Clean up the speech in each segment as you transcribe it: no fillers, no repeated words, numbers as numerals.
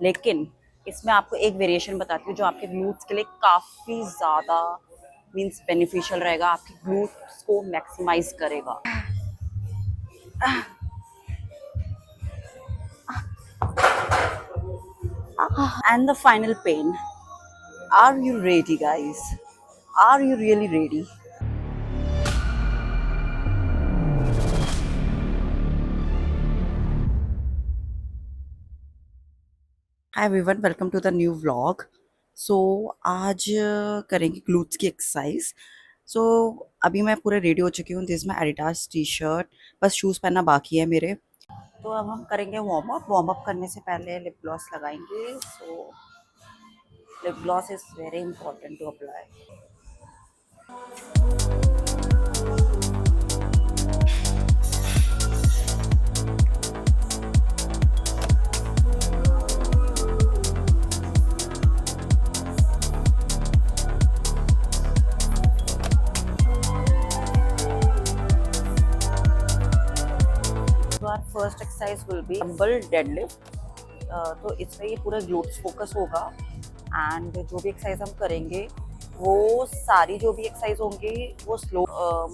लेकिन इसमें आपको एक वेरिएशन बताती हूँ जो आपके ग्लूट्स के लिए काफ़ी ज़्यादा मीन्स बेनिफिशियल रहेगा, आपके ग्लूट्स को मैक्सिमाइज करेगा। And the final pain. Are you ready, guys? Are you really ready? Hi everyone, welcome to the new vlog. So आज करेंगे ग्लूट्स की एक्सरसाइज. सो अभी मैं पूरे रेडी हो चुकी हूँ. This my Adidas T shirt, बस शूज़ पहनना बाकी है मेरे. तो अब हम करेंगे वार्म अप करने से पहले लिप ग्लॉस लगाएंगे. So lip gloss is very important to apply. First exercise will be dumbbell deadlift. तो इसमें ये पूरा ग्लूट्स फोकस होगा. एंड जो भी एक्सरसाइज हम करेंगे वो सारी जो भी एक्सरसाइज होंगी वो स्लो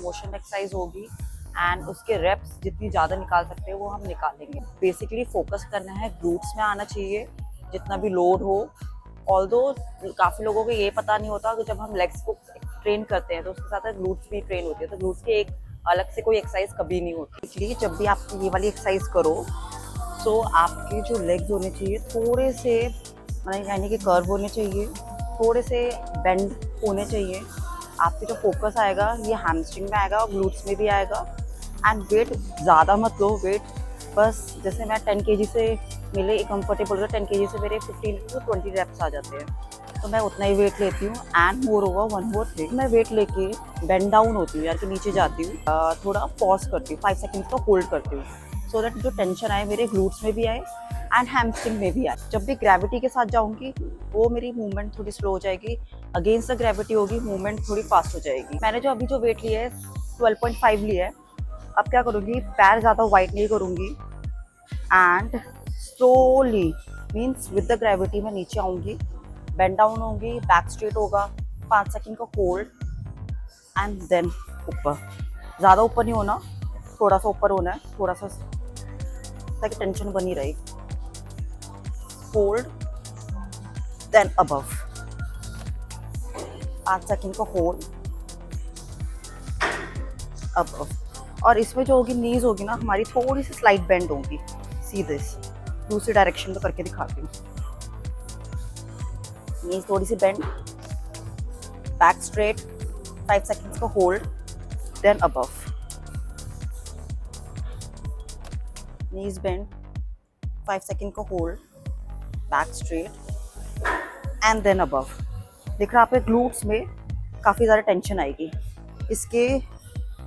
मोशन एक्सरसाइज होगी. एंड उसके रेप्स जितनी ज़्यादा निकाल सकते हैं वो हम निकालेंगे. बेसिकली फोकस करना है ग्लूट्स में आना चाहिए जितना भी लोड हो. ऑल्दो काफ़ी लोगों को ये पता नहीं होता कि जब हम लेग्स को ट्रेन करते हैं तो उसके साथ ग्लूट्स भी ट्रेन होती है. तो ग्लूट्स की एक अलग से कोई एक्सरसाइज कभी नहीं होती. इसलिए जब भी आप ये वाली एक्सरसाइज करो तो आपके जो लेग्स होने चाहिए थोड़े से यानी कि कर्व होने चाहिए, थोड़े से बेंड होने चाहिए. आपके जो फोकस आएगा ये हैमस्ट्रिंग में आएगा और ग्लूट्स में भी आएगा. एंड वेट ज़्यादा मत लो. वेट बस जैसे मैं 10 kg से मेरे कंफर्टेबल हो, 10 kg से मेरे 15 to 20 रेप्स आ जाते हैं. तो मैं उतना ही वेट लेती हूँ. And more over 1 more thing, मैं वेट लेके बेंड डाउन होती हूँ यार कि नीचे जाती हूँ. थोड़ा पॉज करती हूँ, 5 सेकेंड्स का होल्ड करती हूँ सो दैट जो टेंशन आए मेरे ग्लूट्स में भी आए एंड हैमस्ट्रिंग में भी आए. जब भी ग्रेविटी के साथ जाऊँगी वो मेरी मूवमेंट थोड़ी स्लो हो जाएगी. अगेंस्ट द ग्रेविटी होगी मूवमेंट थोड़ी फास्ट हो जाएगी. मैंने जो अभी जो वेट लिया है 12.5 लिया है. अब क्या करूँगी, पैर ज़्यादा वाइड नहीं करूँगी and slowly means with the gravity मैं नीचे आऊँगी, बेंड डाउन होंगी, बैक स्ट्रेट होगा, 5 सेकंड का होल्ड एंड देन ऊपर. ज़्यादा ऊपर नहीं होना, थोड़ा सा ऊपर होना है, थोड़ा सा ताकि टेंशन बनी रहे. होल्ड देन अबव, 5 सेकंड का होल्ड अबव. और इसमें जो होगी नीज होगी ना हमारी थोड़ी सी स्लाइड बेंड होगी. सी दिस, दूसरी डायरेक्शन में करके दिखाती हूँ. नीज थोड़ी सी बेंड, बैक स्ट्रेट, 5 सेकंड्स का hold then above. Knees bend, 5 second का hold, back straight and then above. दिख रहा है आपके ग्लूट्स में काफ़ी ज़्यादा टेंशन आएगी. इसके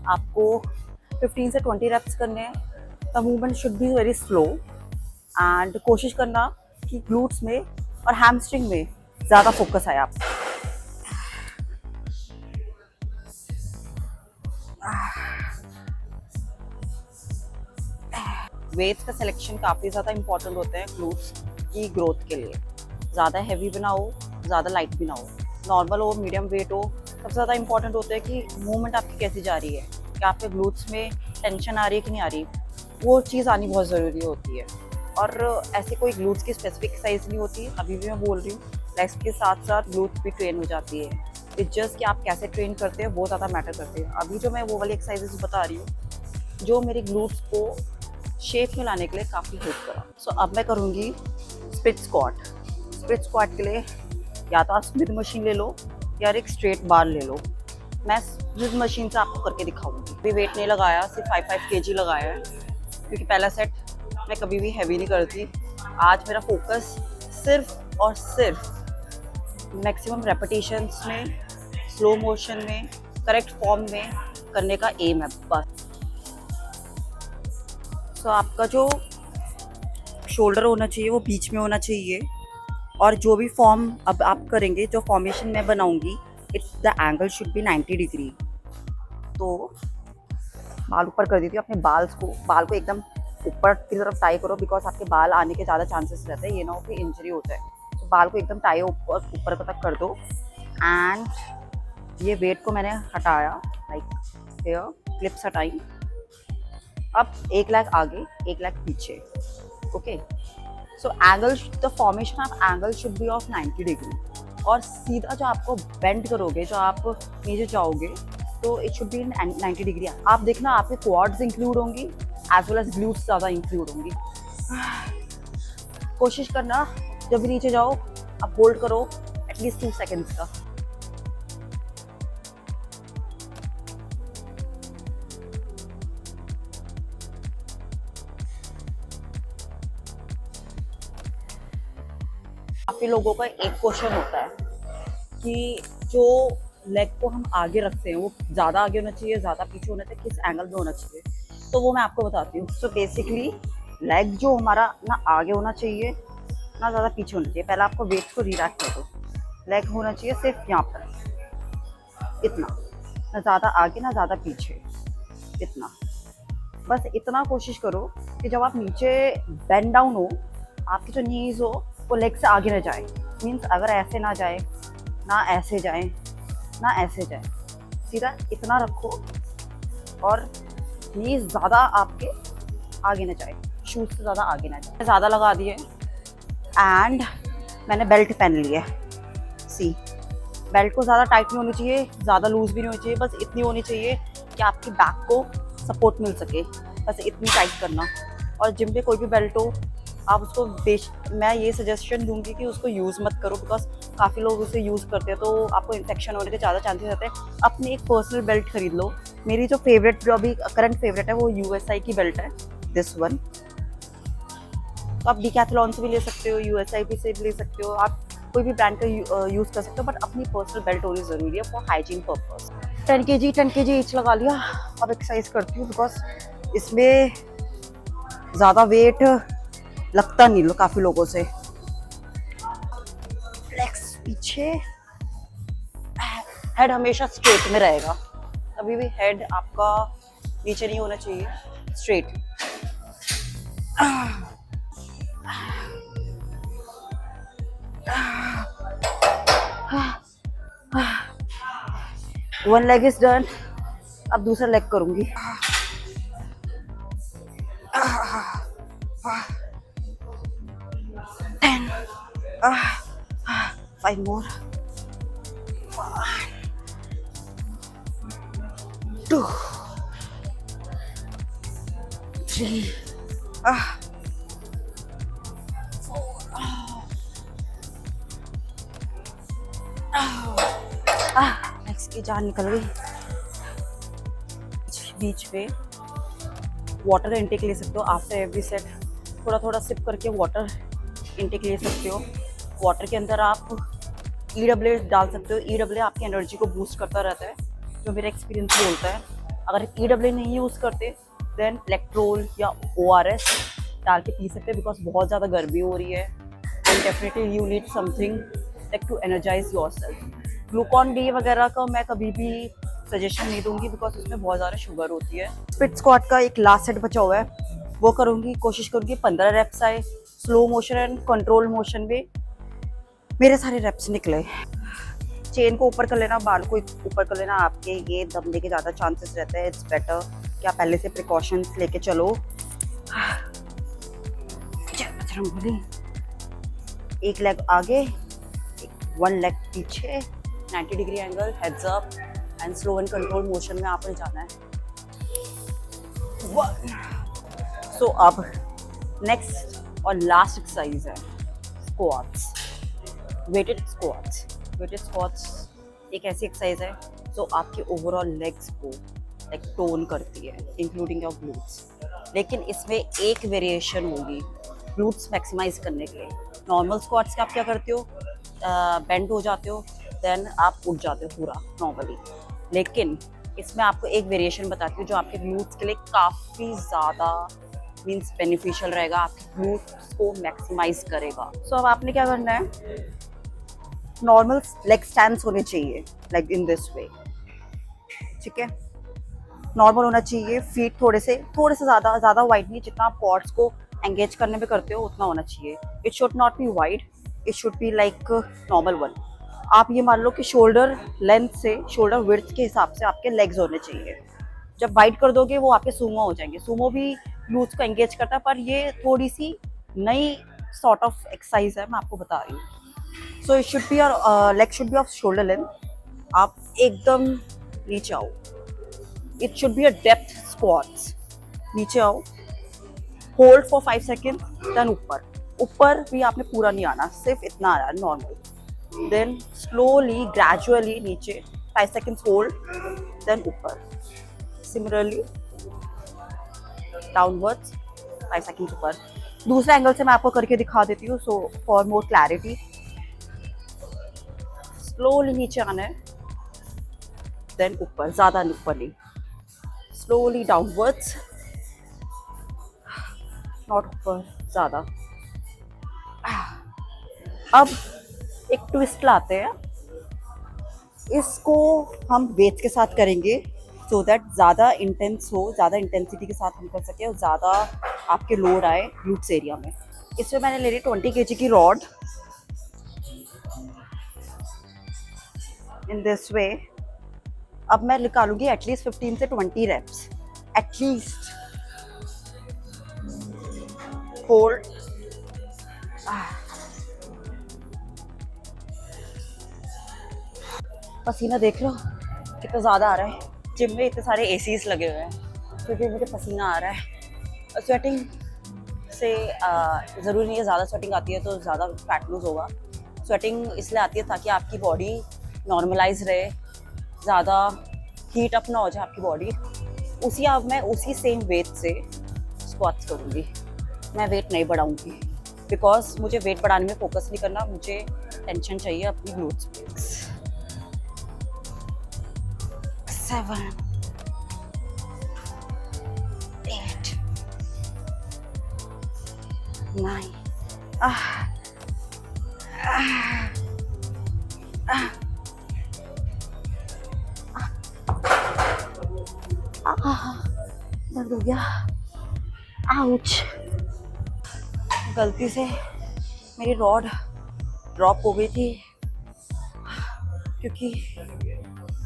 आपको 15 से 20 रेप्स करने हैं. The movement should be very slow and कोशिश करना कि ग्लूट्स में और हैमस्ट्रिंग में ज़्यादा फोकस आए आप. वेट्स का सिलेक्शन काफ़ी ज़्यादा इंपॉर्टेंट होते हैं ग्लूट्स की ग्रोथ के लिए. ज़्यादा हैवी भी ना हो, ज़्यादा लाइट भी ना हो, नॉर्मल हो, मीडियम वेट हो. सबसे ज़्यादा इंपॉर्टेंट होता है कि मूवमेंट आपकी कैसी जा रही है, कि आपके ग्लूट्स में टेंशन आ रही है कि नहीं आ रही. वो चीज़ आनी बहुत ज़रूरी होती है. और ऐसे कोई ग्लूट्स की स्पेसिफिक एक्सरसाइज नहीं होती. अभी भी मैं बोल रही हूँ, लेग्स के साथ साथ ग्लूट्स भी ट्रेन हो जाती है. इट्स जस्ट कि आप कैसे ट्रेन करते हैं वो ज़्यादा मैटर करते हैं. अभी जो मैं वो वाली एक्सरसाइजेज बता रही हूँ जो मेरे ग्लूट्स को शेप में लाने के लिए काफ़ी हेल्प करा. सो अब मैं करूँगी स्प्लिट स्क्वाट. स्प्लिट स्क्वाट के लिए या तो आप स्मिथ मशीन ले लो या एक स्ट्रेट बार ले लो. मैं स्मिथ मशीन से आपको करके दिखाऊंगी. अभी वेट नहीं लगाया, सिर्फ 5 kg लगाया है क्योंकि पहला सेट मैं कभी भी हैवी नहीं करती. आज मेरा फोकस सिर्फ और सिर्फ मैक्सिमम रेपिटेशंस में, स्लो मोशन में, करेक्ट फॉर्म में करने का एम है बस. तो आपका जो शोल्डर होना चाहिए वो बीच में होना चाहिए. और जो भी फॉर्म अब आप करेंगे, जो फॉर्मेशन मैं बनाऊंगी, it's the angle should be 90 degree. तो बाल ऊपर कर देती हूँ. अपने बाल को एकदम ऊपर की तरफ टाई करो, बिकॉज आपके बाल आने के ज़्यादा चांसेस रहते हैं, ये ना हो कि इंजरी हो जाए। तो बाल को एकदम टाई ऊपर तक कर दो। एंड ये वेट को मैंने हटाया, लाइक हेयर क्लिप्स हटाई। अब एक लेग आगे, एक लेग पीछे। Okay, so angle, the formation of angle should be of 90 degree. और सीधा जो आपको बेंड करोगे, जो आप नीचे जाओगे, तो it should be in 90 degree. आप देखना आपके क्वाड्स इंक्लूड होंगी एज वेल एज ग्लूट्स ज़्यादा इंक्लूड होंगी। कोशिश करना जब भी नीचे जाओ आप होल्ड करो एटलीस्ट 2 सेकेंड्स का। काफ़ी लोगों का एक क्वेश्चन होता है कि जो लेग को हम आगे रखते हैं वो ज़्यादा आगे होना चाहिए, ज़्यादा पीछे होना चाहिए, किस एंगल में होना चाहिए। तो वो मैं आपको बताती हूँ। सो बेसिकली लेग जो हमारा ना आगे होना चाहिए ना ज़्यादा पीछे होना चाहिए। पहले आपको वेट को रिलैक्स कर दो। लेग होना चाहिए सिर्फ यहाँ पर, इतना, ना ज़्यादा आगे ना ज़्यादा पीछे, इतना, बस इतना कोशिश करो कि जब आप नीचे बेंड डाउन हो, आपकी जो नीज हो वो लेग से आगे ना जाए। मीन्स अगर ऐसे ना जाए, ना ऐसे जाए, ना ऐसे जाए, सीधा इतना रखो और नीज ज़्यादा आपके आगे ना जाए, शूज से ज़्यादा आगे ना जाए। ज़्यादा लगा दिए एंड मैंने बेल्ट पहन ली है। सी, बेल्ट को ज़्यादा टाइट नहीं होनी चाहिए, ज़्यादा लूज भी नहीं होनी चाहिए, बस इतनी होनी चाहिए कि आपकी बैक को सपोर्ट मिल सके, बस इतनी टाइट करना। और जिम पे कोई भी बेल्ट हो आप उसको मैं ये सजेशन दूंगी कि उसको यूज़ मत करो, बिकॉज काफ़ी लोग उसे यूज़ करते हैं तो आपको इन्फेक्शन होने के ज़्यादा चांसेस रहते हैं। अपनी एक पर्सनल बेल्ट खरीद लो। मेरी जो फेवरेट, जो अभी करंट फेवरेट है, वो USI की बेल्ट है, दिस वन। तो आप डिकैथलॉन से भी ले सकते हो, USI से भी ले सकते हो, आप कोई भी ब्रांड का यूज़ कर सकते हो, बट अपनी पर्सनल बेल्ट होनी ज़रूरी है for hygiene purpose. 10 kg each लगा लिया। अब एक्सरसाइज करती हूँ, बिकॉज इसमें ज़्यादा वेट लगता नहीं लो काफ़ी लोगों से। लेग्स पीछे, हेड हमेशा स्ट्रेट में रहेगा, कभी भी हेड आपका नीचे नहीं होना चाहिए, straight. One leg is done, अब दूसरा लेग करूंगी। 5 more, 1, 2, 3, 4। लेग्स की जान निकल गई। बीच पे वाटर इनटेक ले सकते हो आफ्टर एवरी सेट, थोड़ा थोड़ा सिप करके वाटर इनटेक ले सकते हो। वाटर के अंदर आप EWA डाल सकते हो। EWA आपकी एनर्जी को बूस्ट करता रहता है, जो मेरा एक्सपीरियंस बोलता है। अगर EWA नहीं यूज़ करते देन इलेक्ट्रोल या ORS डाल के पी सकते हैं, बिकॉज बहुत ज़्यादा गर्मी हो रही है and definitely you need something like to energise yourself. Glucon D वगैरह का मैं कभी भी सजेशन नहीं दूंगी, बिकॉज उसमें बहुत ज़्यादा शुगर होती है। स्पिट स्क्वाट का एक लास्ट सेट बचा हुआ है, वो करूँगी। कोशिश करूँगी 15 रेप्स आए, slow motion and control motion में मेरे सारे रेप्स निकले। चेन को ऊपर कर लेना, बाल को ऊपर कर लेना, आपके ये दबने के ज़्यादा चांसेस रहते हैं। इट्स बेटर कि आप पहले से प्रिकॉशंस लेके चलो। एक लेग आगे, 1 लेग पीछे, 90 degree angle, heads up and slow and control motion में आपने जाना है। सो अब नेक्स्ट और लास्ट एक्सरसाइज है squats, weighted squats. Weighted squats एक ऐसी एक्सरसाइज है जो आपके ओवरऑल लेग्स को लाइक टोन करती है, इंक्लूडिंग योर ग्लूट्स। लेकिन इसमें एक वेरिएशन होगी ग्लूट्स मैक्सिमाइज करने के लिए। नॉर्मल स्क्वाट्स के आप क्या करते हो, बेंड हो जाते हो, देन आप उठ जाते हो पूरा नॉर्मली। लेकिन इसमें आपको एक वेरिएशन बताती हूँ जो आपके ग्लूट्स के लिए काफ़ी ज़्यादा मीन्स बेनिफिशियल रहेगा, आपके ग्लूट्स को मैक्सिमाइज करेगा। सो अब आपने क्या करना है, नॉर्मल लेग स्टैंड्स होने चाहिए लाइक इन दिस वे, ठीक है। नॉर्मल होना चाहिए। फीट थोड़े से ज़्यादा वाइड नहीं, जितना आप क्वाड्स को एंगेज करने में करते हो उतना होना चाहिए। It should not be wide, it should be like normal one. आप ये मान लो कि शोल्डर लेंथ से शोल्डर विड्थ के हिसाब से आपके लेग्स होने चाहिए। जब वाइड कर दोगे वो आपके सूमो हो जाएंगे। सूमो भी ग्लूट्स को एंगेज करता है, पर ये थोड़ी सी नई सॉर्ट ऑफ एक्सरसाइज है, मैं आपको बता रही हूँ। So it should be your leg should be off shoulder length. आप एकदम नीचे आओ, it should be a depth squats. नीचे आओ, होल्ड फॉर 5 सेकेंड, देन ऊपर। ऊपर भी आपने पूरा नहीं आना, सिर्फ इतना आ रहा है नॉर्मल। देन स्लोली ग्रेजुअली नीचे 5 सेकेंड्स होल्ड, देन ऊपर। सिमिलरली डाउनवर्ड्स 5 सेकेंड्स ऊपर। दूसरे एंगल से मैं आपको करके दिखा देती हूँ, so for more clarity. Slowly नीचे आना है, देन ऊपर, ज़्यादा ऊपर नहीं। स्लोली डाउनवर्ड्स, नॉट ऊपर ज़्यादा। अब एक ट्विस्ट लाते हैं, इसको हम वेट के साथ करेंगे सो दैट ज़्यादा इंटेंस हो, ज़्यादा इंटेंसिटी के साथ हम कर सकें और ज़्यादा आपके लोड आए ग्लूट्स एरिया में। इसमें मैंने ले ली 20 kg की रॉड। इन दिस वे अब मैं निकालूंगी एटलीस्ट 15 से 20 रेप्स एटलीस्ट। होल्ड, पसीना देख लो कितना ज़्यादा आ रहा है। जिम में इतने सारे एसीज लगे हुए हैं क्योंकि मुझे पसीना आ रहा है। स्वेटिंग से ज़रूरी नहीं है ज़्यादा स्वेटिंग आती है तो ज़्यादा फैट लूज होगा। स्वेटिंग इसलिए आती है ताकि आपकी बॉडी नॉर्मलाइज रहे, ज़्यादा हीट अप ना हो जाए आपकी बॉडी। मैं उसी सेम वेट से स्क्वाट्स करूँगी, मैं वेट नहीं बढ़ाऊँगी बिकॉज मुझे वेट बढ़ाने में फोकस नहीं करना, मुझे टेंशन चाहिए अपनी ग्लूट्स पे। 7 8 9 दर्द हो गया, आउच। गलती से मेरी रॉड ड्रॉप हो गई थी क्योंकि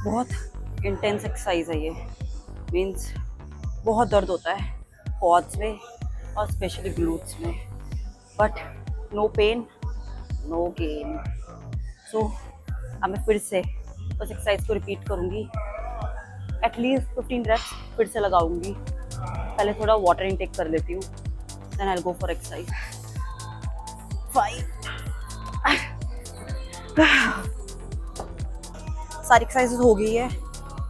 बहुत इंटेंस एक्सरसाइज है ये। मीन्स बहुत दर्द होता है क्वाड्स में और स्पेशली ग्लूट्स में, but no pain no gain. So अब मैं फिर से उस एक्सरसाइज को रिपीट करूँगी, एटलीस्ट 15 रेप्स फिर से लगाऊंगी। पहले थोड़ा वाटर इनटेक कर लेती हूँ, then I will go for exercise. 5 सारी एक्सरसाइजेस हो गई है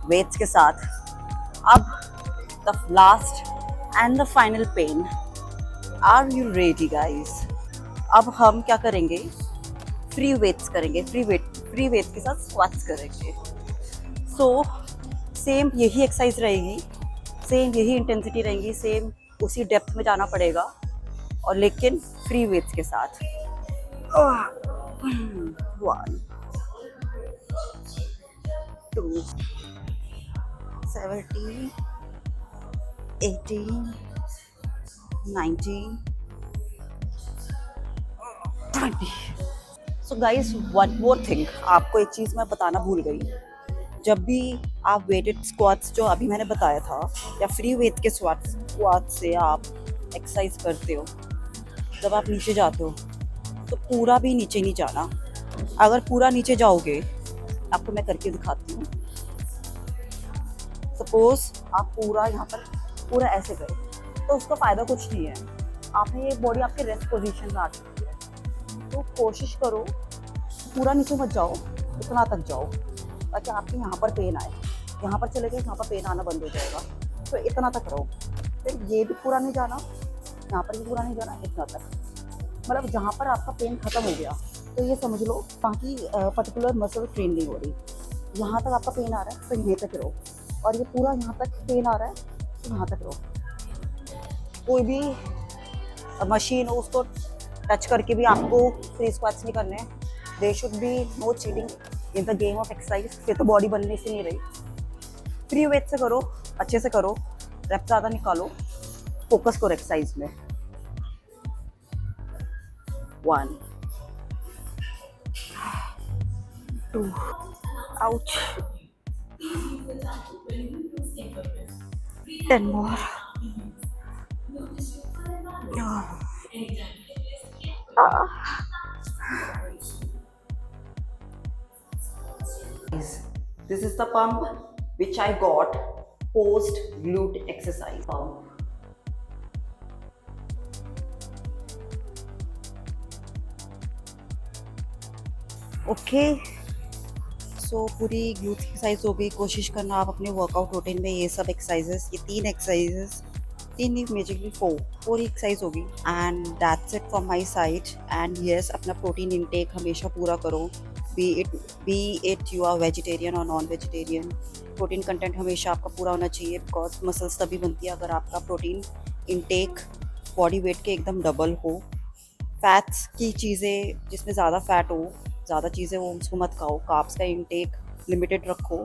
वेट्स के साथ। अब the last and the final pain. Are you ready guys? अब हम क्या करेंगे, फ्री वेट्स करेंगे। फ्री वेट्स के साथ स्क्वाट्स करेंगे। सो सेम यही एक्सरसाइज रहेगी, सेम यही इंटेंसिटी रहेगी, सेम उसी डेप्थ में जाना पड़ेगा और लेकिन फ्री वेट्स के साथ। 1 2 17 18 19 20। So guys one more thing, आपको एक चीज़ मैं बताना भूल गई। जब भी आप वेटेड स्क्वाट्स जो अभी मैंने बताया था या फ्री वेट के स्क्वाट्स से आप एक्सरसाइज करते हो, जब आप नीचे जाते हो तो पूरा भी नीचे नहीं जाना। अगर पूरा नीचे जाओगे, आपको मैं करके दिखाती हूँ। सपोज आप पूरा यहाँ पर पूरा ऐसे करें तो उसका फ़ायदा कुछ नहीं है। आपने ये बॉडी आपके रेस्ट पोजीशन में आ चुकी है, तो कोशिश करो पूरा नीचे मत जाओ, इतना तक जाओ ताकि आपके यहाँ पर पेन आए। यहाँ पर चले गए, यहाँ पर पेन आना बंद हो जाएगा, तो इतना तक रहो। फिर ये भी पूरा नहीं जाना, यहाँ पर भी पूरा नहीं जाना, इतना तक। मतलब जहाँ पर आपका पेन खत्म हो गया तो ये समझ लो बाकी पर्टिकुलर मसल ट्रेन नहीं हो रही। यहाँ तक आपका पेन आ रहा है तो यहीं तक रहो, और ये पूरा यहाँ तक पेन आ रहा है तो यहाँ तक रहो। कोई भी मशीन हो उसको टच करके भी आपको फ्री स्क्वाट्स नहीं करने। There should be no cheating in the game of exercise. फिर तो बॉडी बनने से नहीं रही। फ्री वेट से करो, अच्छे से करो, रेप ज़्यादा निकालो, फोकस करो एक्सरसाइज में। 1 2 ouch, 10 more। This is the pump which I got post glute exercise pump. Okay, so पूरी ग्लूट एक्सरसाइज हो गई। कोशिश करना आप अपने वर्कआउट रूटीन में ये सब एक्सरसाइजेस, ये 3 एक्सरसाइजेस, 3 नहीं मेजरली 4 ही एक्सरसाइज होगी। And that's it from my side. And yes, अपना प्रोटीन इनटेक हमेशा पूरा करो, be it you are vegetarian और नॉन वेजिटेरियन। प्रोटीन कंटेंट हमेशा आपका पूरा होना चाहिए, बिकॉज मसल्स तभी बनती है अगर आपका प्रोटीन इनटेक बॉडी वेट के एकदम डबल हो। फैट्स की चीज़ें जिसमें ज़्यादा फ़ैट हो, ज़्यादा चीज़ें हो, उसको मत खाओ। कार्ब्स का इंटेक लिमिटेड रखो।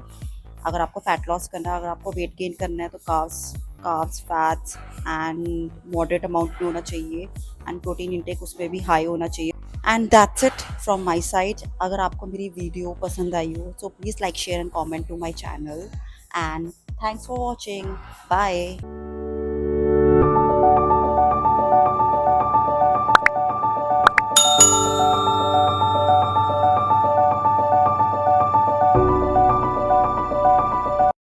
अगर आपको फ़ैट लॉस करना है, अगर आपको वेट गेन करना है, तो carbs fats and moderate amount में होना चाहिए। एंड प्रोटीन इंटेक उसमें भी हाई होना चाहिए। And that's it from my side. अगर आपको मेरी वीडियो पसंद आई हो, so please like share and comment to my channel. And thanks for watching. Bye.